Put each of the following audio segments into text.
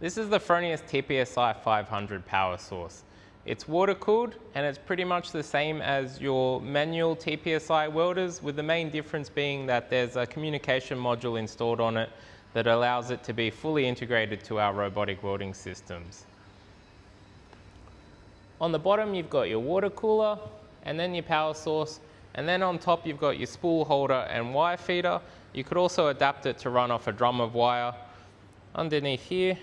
This is the Fronius TPSI 500 power source. It's water cooled and it's pretty much the same as your manual TPSI welders, with the main difference being that there's a communication module installed on it that allows it to be fully integrated to our robotic welding systems. On the bottom you've got your water cooler and then your power source, and then on top you've got your spool holder and wire feeder. You could also adapt it to run off a drum of wire. Underneath here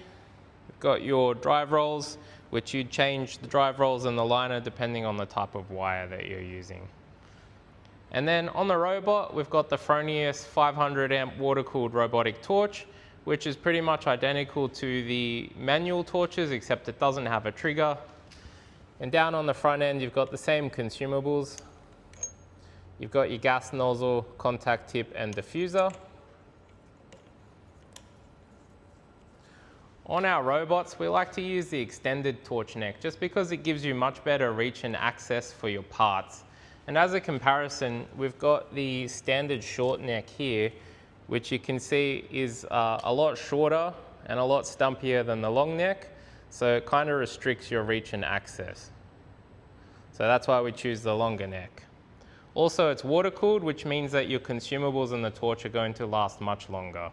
you've got your drive rolls, which you'd change the drive rolls and the liner depending on the type of wire that you're using. And then on the robot we've got the Fronius 500 amp water cooled robotic torch, which is pretty much identical to the manual torches except it doesn't have a trigger. And down on the front end you've got the same consumables. You've got your gas nozzle, contact tip and diffuser. On our robots we like to use the extended torch neck just because it gives you much better reach and access for your parts. And as a comparison, we've got the standard short neck here, which you can see is a lot shorter and a lot stumpier than the long neck. So it kind of restricts your reach and access. So that's why we choose the longer neck. Also, it's water cooled, which means that your consumables in the torch are going to last much longer.